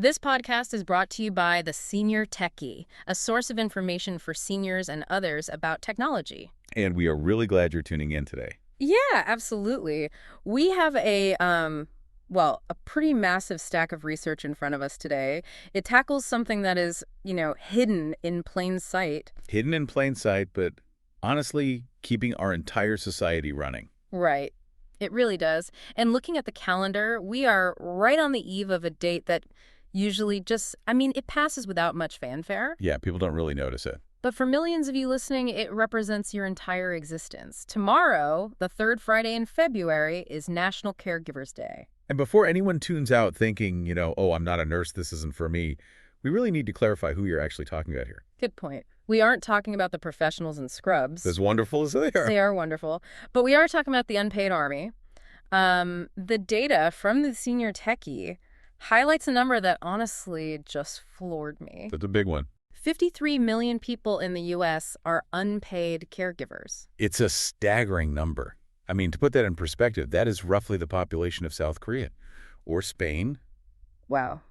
This podcast is brought to you by the Senior Techie, a source of information for seniors and others about technology. And we are really glad you're tuning in today. Yeah, absolutely. We have a pretty massive stack of research in front of us today. It tackles something that is, hidden in plain sight. Hidden in plain sight, but honestly, keeping our entire society running. Right. It really does. And looking at the calendar, we are right on the eve of a date that usually it passes without much fanfare. Yeah, people don't really notice it. But for millions of you listening, it represents your entire existence. Tomorrow, the third Friday in February, is National Caregivers Day. And before anyone tunes out thinking, oh, I'm not a nurse, this isn't for me, we really need to clarify who you're actually talking about here. Good point. We aren't talking about the professionals in scrubs. As wonderful as they are. They are wonderful. But we are talking about the unpaid army. The data from the Senior Techie highlights a number that honestly just floored me. That's a big one. 53 million people in the U.S. are unpaid caregivers. It's a staggering number. I mean, to put that in perspective, that is roughly the population of South Korea or Spain. Wow.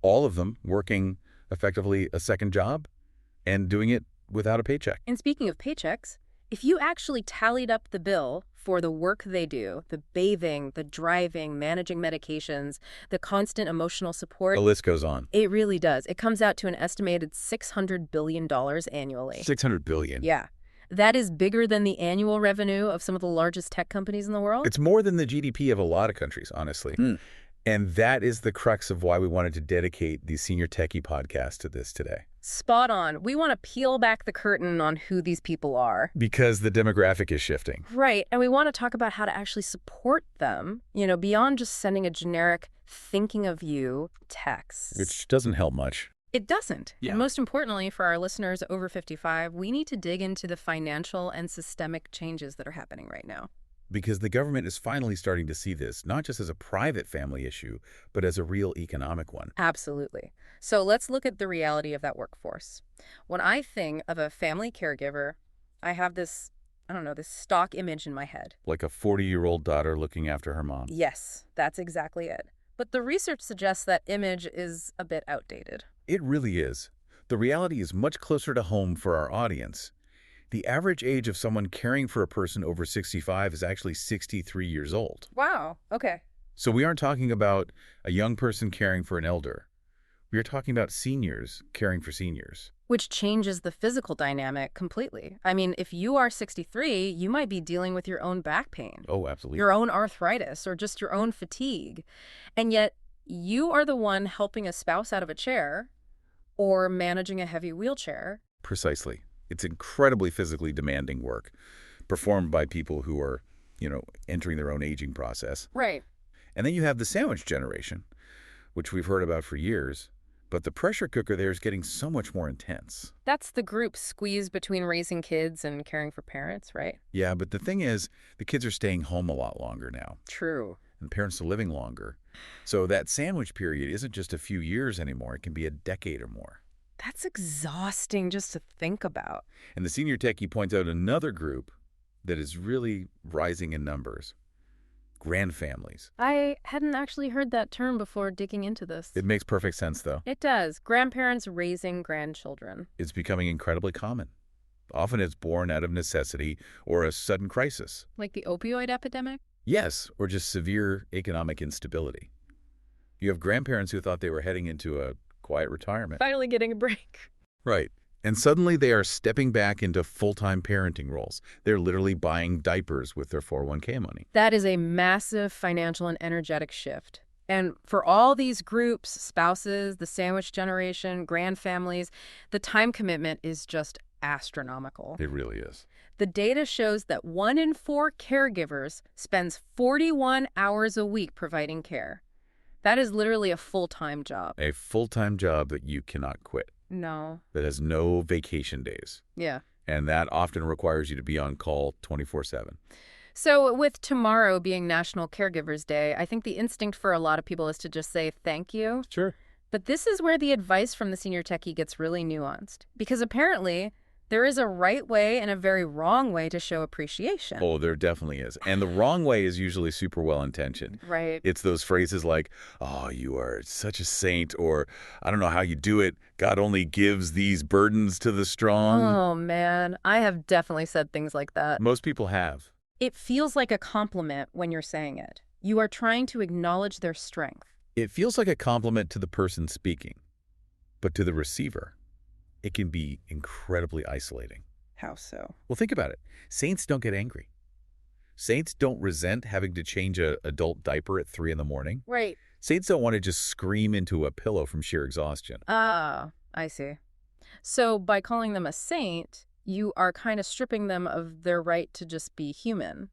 All of them working effectively a second job and doing it without a paycheck. And speaking of paychecks, if you actually tallied up the bill for the work they do, the bathing, the driving, managing medications, the constant emotional support. The list goes on. It really does. It comes out to an estimated $600 billion annually. $600 billion. Yeah. That is bigger than the annual revenue of some of the largest tech companies in the world. It's more than the GDP of a lot of countries, honestly. And that is the crux of why we wanted to dedicate the Senior Techie podcast to this today. Spot on. We want to peel back the curtain on who these people are. Because the demographic is shifting. Right. And we want to talk about how to actually support them, beyond just sending a generic thinking of you text. Which doesn't help much. It doesn't. Yeah. And most importantly, for our listeners over 55, we need to dig into the financial and systemic changes that are happening right now. Because the government is finally starting to see this, not just as a private family issue, but as a real economic one. Absolutely. So let's look at the reality of that workforce. When I think of a family caregiver, I have this stock image in my head. Like a 40-year-old daughter looking after her mom. Yes, that's exactly it. But the research suggests that image is a bit outdated. It really is. The reality is much closer to home for our audience. The average age of someone caring for a person over 65 is actually 63 years old. Wow. Okay. So we aren't talking about a young person caring for an elder. We are talking about seniors caring for seniors. Which changes the physical dynamic completely. I mean, if you are 63, you might be dealing with your own back pain. Oh, absolutely. Your own arthritis or just your own fatigue. And yet you are the one helping a spouse out of a chair or managing a heavy wheelchair. Precisely. It's incredibly physically demanding work performed by people who are, entering their own aging process. Right. And then you have the sandwich generation, which we've heard about for years. But the pressure cooker there is getting so much more intense. That's the group squeezed between raising kids and caring for parents, right? Yeah, but the thing is, the kids are staying home a lot longer now. True. And parents are living longer. So that sandwich period isn't just a few years anymore. It can be a decade or more. That's exhausting just to think about. And the Senior Techie points out another group that is really rising in numbers. Grandfamilies. I hadn't actually heard that term before digging into this. It makes perfect sense, though. It does. Grandparents raising grandchildren. It's becoming incredibly common. Often it's born out of necessity or a sudden crisis. Like the opioid epidemic? Yes, or just severe economic instability. You have grandparents who thought they were heading into a quiet retirement. Finally getting a break. Right. And suddenly they are stepping back into full-time parenting roles. They're literally buying diapers with their 401k money. That is a massive financial and energetic shift. And for all these groups, spouses, the sandwich generation, grandfamilies, the time commitment is just astronomical. It really is. The data shows that 1 in 4 caregivers spends 41 hours a week providing care. That is literally a full-time job. A full-time job that you cannot quit. No. That has no vacation days. Yeah. And that often requires you to be on call 24/7. So with tomorrow being National Caregivers Day, I think the instinct for a lot of people is to just say thank you. Sure. But this is where the advice from the Senior Techie gets really nuanced. Because apparently There is a right way and a very wrong way to show appreciation. Oh, there definitely is. And the wrong way is usually super well-intentioned. Right. It's those phrases like, oh, you are such a saint, or I don't know how you do it. God only gives these burdens to the strong. Oh, man. I have definitely said things like that. Most people have. It feels like a compliment when you're saying it. You are trying to acknowledge their strength. It feels like a compliment to the person speaking, but to the receiver, it can be incredibly isolating. How so? Well, think about it. Saints don't get angry. Saints don't resent having to change an adult diaper at 3 in the morning. Right. Saints don't want to just scream into a pillow from sheer exhaustion. Ah, I see. So by calling them a saint, you are kind of stripping them of their right to just be human.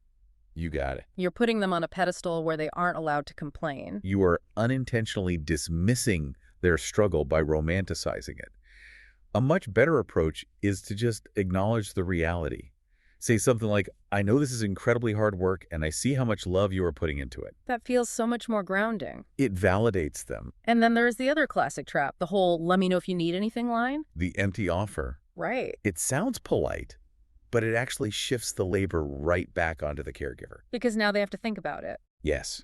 You got it. You're putting them on a pedestal where they aren't allowed to complain. You are unintentionally dismissing their struggle by romanticizing it. A much better approach is to just acknowledge the reality. Say something like, I know this is incredibly hard work, and I see how much love you are putting into it. That feels so much more grounding. It validates them. And then there's the other classic trap, the whole let me know if you need anything line. The empty offer. Right. It sounds polite, but it actually shifts the labor right back onto the caregiver. Because now they have to think about it. Yes.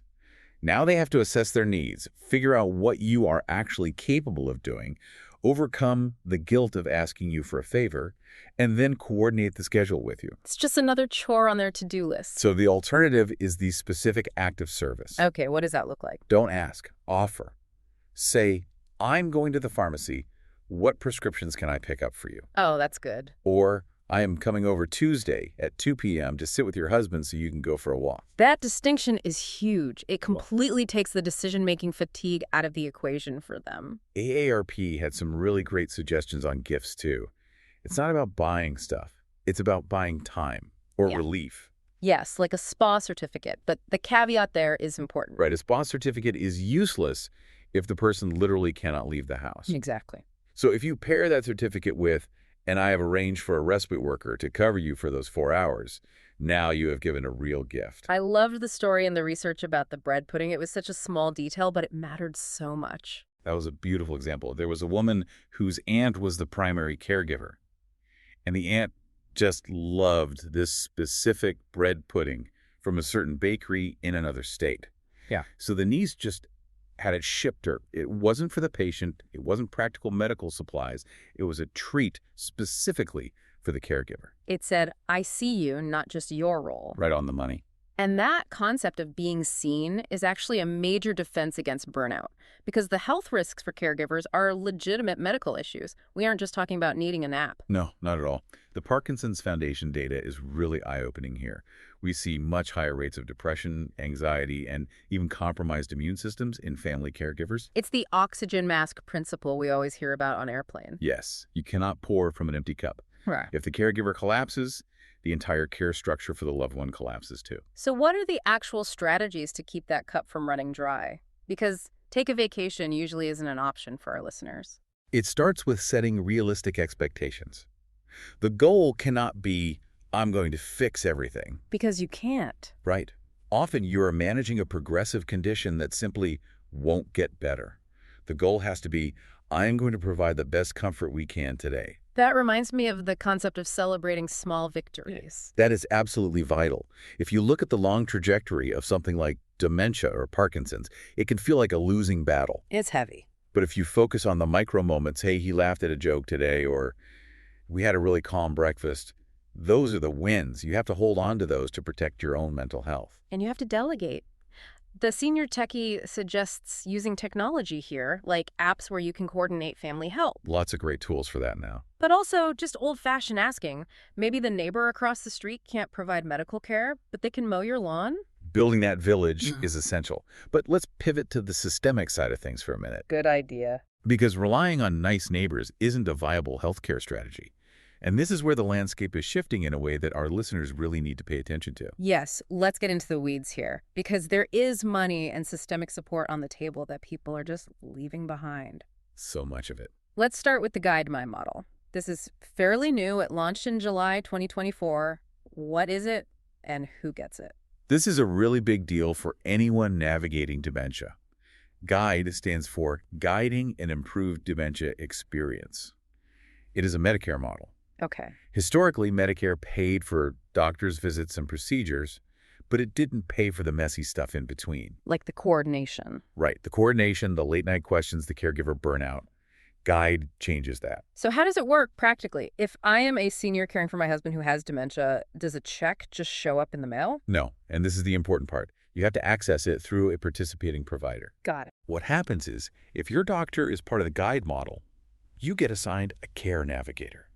Now they have to assess their needs, figure out what you are actually capable of doing, overcome the guilt of asking you for a favor, and then coordinate the schedule with you. It's just another chore on their to-do list. So the alternative is the specific act of service. Okay, what does that look like? Don't ask, offer. Say, I'm going to the pharmacy. What prescriptions can I pick up for you? Oh, that's good. Or, I am coming over Tuesday at 2 p.m. to sit with your husband so you can go for a walk. That distinction is huge. It completely takes the decision-making fatigue out of the equation for them. AARP had some really great suggestions on gifts, too. It's not about buying stuff. It's about buying time or relief. Yes, like a spa certificate, but the caveat there is important. Right, a spa certificate is useless if the person literally cannot leave the house. Exactly. So if you pair that certificate with, and I have arranged for a respite worker to cover you for those 4 hours, now you have given a real gift. I loved the story and the research about the bread pudding. It was such a small detail, but it mattered so much. That was a beautiful example. There was a woman whose aunt was the primary caregiver, and the aunt just loved this specific bread pudding from a certain bakery in another state. Yeah. So the niece just had it shipped her. It wasn't for the patient. It wasn't practical medical supplies. It was a treat specifically for the caregiver. It said, I see you, not just your role. Right on the money. And that concept of being seen is actually a major defense against burnout, because the health risks for caregivers are legitimate medical issues. We aren't just talking about needing a nap. No, not at all. The Parkinson's Foundation data is really eye-opening here. We see much higher rates of depression, anxiety, and even compromised immune systems in family caregivers. It's the oxygen mask principle we always hear about on airplanes. Yes, you cannot pour from an empty cup. Right. If the caregiver collapses, the entire care structure for the loved one collapses too. So what are the actual strategies to keep that cup from running dry? Because take a vacation usually isn't an option for our listeners. It starts with setting realistic expectations. The goal cannot be, I'm going to fix everything. Because you can't. Right. Often you are managing a progressive condition that simply won't get better. The goal has to be, I am going to provide the best comfort we can today. That reminds me of the concept of celebrating small victories. That is absolutely vital. If you look at the long trajectory of something like dementia or Parkinson's, it can feel like a losing battle. It's heavy. But if you focus on the micro moments, hey, he laughed at a joke today, or we had a really calm breakfast, those are the wins. You have to hold on to those to protect your own mental health. And you have to delegate. The senior techie suggests using technology here, like apps where you can coordinate family help. Lots of great tools for that now. But also just old-fashioned asking. Maybe the neighbor across the street can't provide medical care, but they can mow your lawn? Building that village is essential. But let's pivot to the systemic side of things for a minute. Good idea. Because relying on nice neighbors isn't a viable healthcare strategy. And this is where the landscape is shifting in a way that our listeners really need to pay attention to. Yes, let's get into the weeds here, because there is money and systemic support on the table that people are just leaving behind. So much of it. Let's start with the Guide My model. This is fairly new. It launched in July 2024. What is it and who gets it? This is a really big deal for anyone navigating dementia. GUIDE stands for Guiding an Improved Dementia Experience. It is a Medicare model. Okay. Historically, Medicare paid for doctors' visits and procedures, but it didn't pay for the messy stuff in between. Like the coordination. Right, the coordination, the late-night questions, the caregiver burnout. Guide changes that. So how does it work practically? If I am a senior caring for my husband who has dementia, does a check just show up in the mail? No, and this is the important part. You have to access it through a participating provider. Got it. What happens is, if your doctor is part of the guide model, you get assigned a care navigator.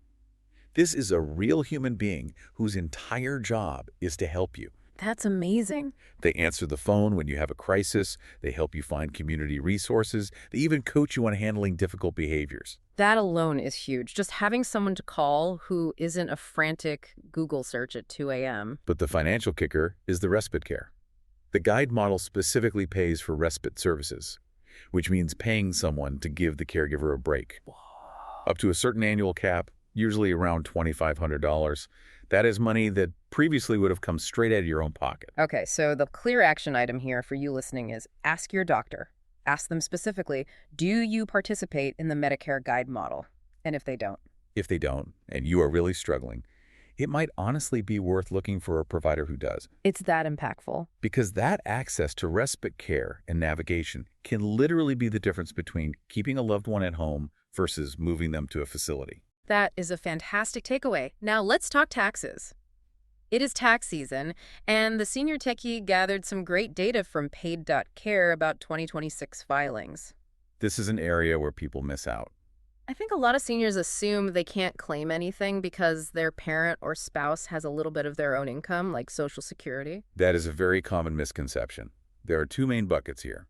This is a real human being whose entire job is to help you. That's amazing. They answer the phone when you have a crisis. They help you find community resources. They even coach you on handling difficult behaviors. That alone is huge. Just having someone to call who isn't a frantic Google search at 2 a.m. But the financial kicker is the respite care. The guide model specifically pays for respite services, which means paying someone to give the caregiver a break. Up to a certain annual cap, usually around $2,500. That is money that previously would have come straight out of your own pocket. Okay, so the clear action item here for you listening is ask your doctor. Ask them specifically, do you participate in the Medicare guide model? And if they don't. If they don't, and you are really struggling, it might honestly be worth looking for a provider who does. It's that impactful. Because that access to respite care and navigation can literally be the difference between keeping a loved one at home versus moving them to a facility. That is a fantastic takeaway. Now let's talk taxes. It is tax season, and the senior techie gathered some great data from paid.care about 2026 filings. This is an area where people miss out. I think a lot of seniors assume they can't claim anything because their parent or spouse has a little bit of their own income, like Social Security. That is a very common misconception. There are two main buckets here.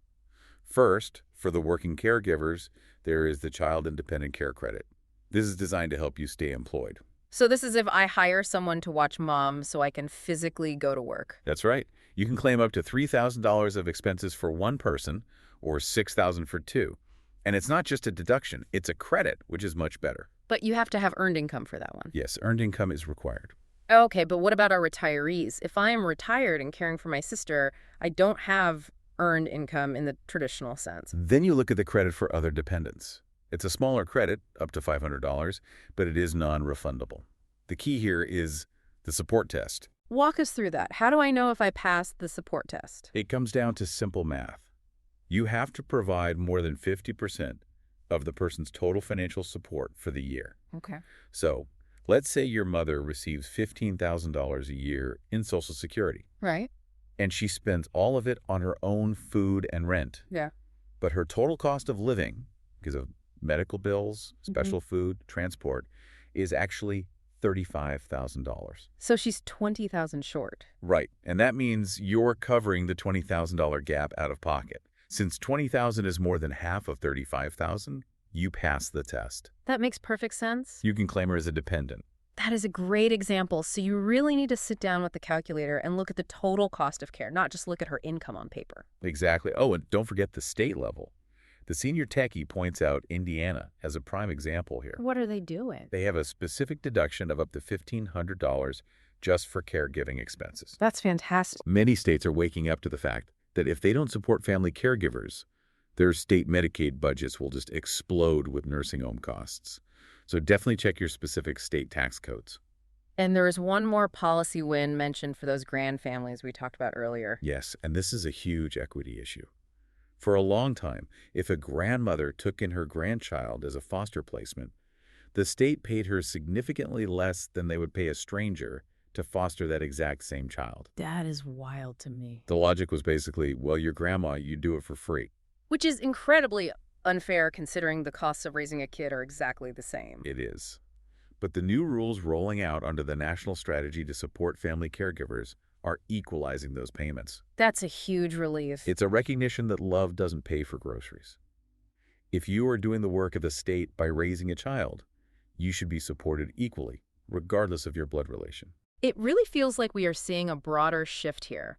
First, for the working caregivers, there is the Child Independent Care Credit. This is designed to help you stay employed. So this is if I hire someone to watch mom so I can physically go to work. That's right. You can claim up to $3,000 of expenses for one person or $6,000 for two. And it's not just a deduction, it's a credit, which is much better. But you have to have earned income for that one. Yes, earned income is required. Okay, but what about our retirees? If I am retired and caring for my sister, I don't have earned income in the traditional sense. Then you look at the credit for other dependents. It's a smaller credit, up to $500, but it is non-refundable. The key here is the support test. Walk us through that. How do I know if I passed the support test? It comes down to simple math. You have to provide more than 50% of the person's total financial support for the year. Okay. So, let's say your mother receives $15,000 a year in Social Security, Right. and she spends all of it on her own food and rent. Yeah. But her total cost of living, because of medical bills, special food, transport, is actually $35,000. So she's 20,000 short. Right, and that means you're covering the $20,000 gap out of pocket. Since $20,000 is more than half of $35,000, you pass the test. That makes perfect sense. You can claim her as a dependent. That is a great example. So you really need to sit down with the calculator and look at the total cost of care, not just look at her income on paper. Exactly. Oh, and don't forget the state level. The senior techie points out Indiana as a prime example here. What are they doing? They have a specific deduction of up to $1,500 just for caregiving expenses. That's fantastic. Many states are waking up to the fact that if they don't support family caregivers, their state Medicaid budgets will just explode with nursing home costs. So definitely check your specific state tax codes. And there is one more policy win mentioned for those grand families we talked about earlier. Yes, and this is a huge equity issue. For a long time, if a grandmother took in her grandchild as a foster placement, the state paid her significantly less than they would pay a stranger to foster that exact same child. That is wild to me. The logic was basically, well, your grandma, you do it for free. Which is incredibly unfair considering the costs of raising a kid are exactly the same. It is. But the new rules rolling out under the National Strategy to Support Family Caregivers are equalizing those payments. That's a huge relief. It's a recognition that love doesn't pay for groceries. If you are doing the work of the state by raising a child, you should be supported equally, regardless of your blood relation. It really feels like we are seeing a broader shift here,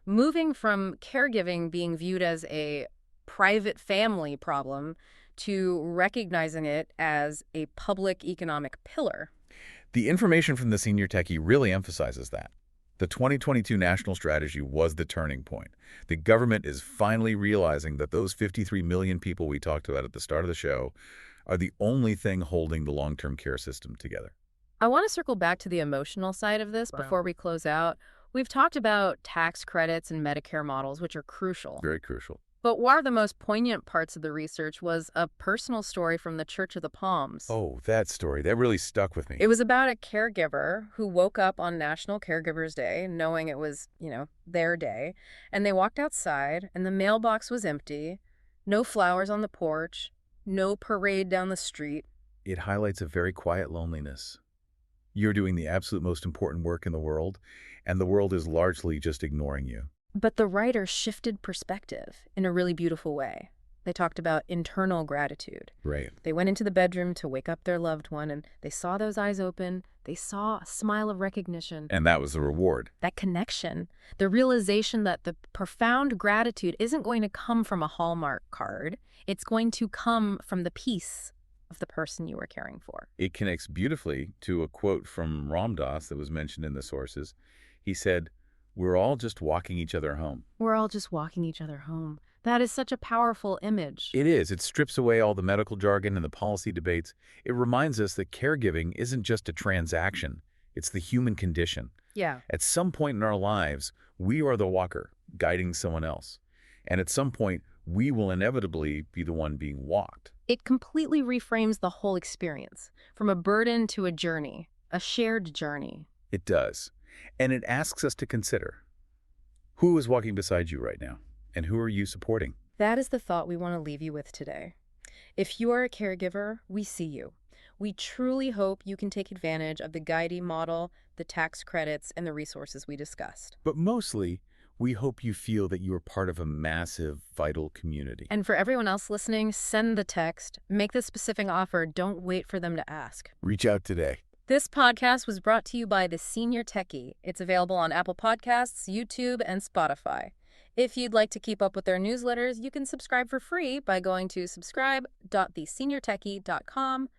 moving from caregiving being viewed as a private family problem to recognizing it as a public economic pillar. The information from the senior techie really emphasizes that. The 2022 National Strategy was the turning point. The government is finally realizing that those 53 million people we talked about at the start of the show are the only thing holding the long-term care system together. I want to circle back to the emotional side of this Wow. before we close out. We've talked about tax credits and Medicare models, which are crucial. Very crucial. But one of the most poignant parts of the research was a personal story from the Church of the Palms. Oh, that story. That really stuck with It me. was about a caregiver who woke up on National Caregivers Day knowing it was, their day, and they walked outside and the mailbox was empty, no flowers on the porch, no parade down the street. It highlights a very quiet loneliness. You're doing the absolute most important work in the world, and the world is largely just ignoring you. But the writer shifted perspective in a really beautiful way. They talked about internal gratitude. Right. They went into the bedroom to wake up their loved one, and they saw those eyes open. They saw a smile of recognition. And that was the reward. That connection, the realization that the profound gratitude isn't going to come from a Hallmark card. It's going to come from the peace of the person you were caring for. It connects beautifully to a quote from Ram Dass that was mentioned in the sources. He said, "We're all just walking each other home." We're all just walking each other home. That is such a powerful image. It is. It strips away all the medical jargon and the policy debates. It reminds us that caregiving isn't just a transaction. It's the human condition. Yeah. At some point in our lives, we are the walker, guiding someone else. And at some point, we will inevitably be the one being walked. It completely reframes the whole experience, from a burden to a journey, a shared journey. It does. And it asks us to consider, who is walking beside you right now? And who are you supporting? That is the thought we want to leave you with today. If you are a caregiver, we see you. We truly hope you can take advantage of the guiding model, the tax credits, and the resources we discussed. But mostly, we hope you feel that you are part of a massive, vital community. And for everyone else listening, send the text. Make the specific offer. Don't wait for them to ask. Reach out today. This podcast was brought to you by The Senior Techie. It's available on Apple Podcasts, YouTube, and Spotify. If you'd like to keep up with their newsletters, you can subscribe for free by going to subscribe.theseniortechie.com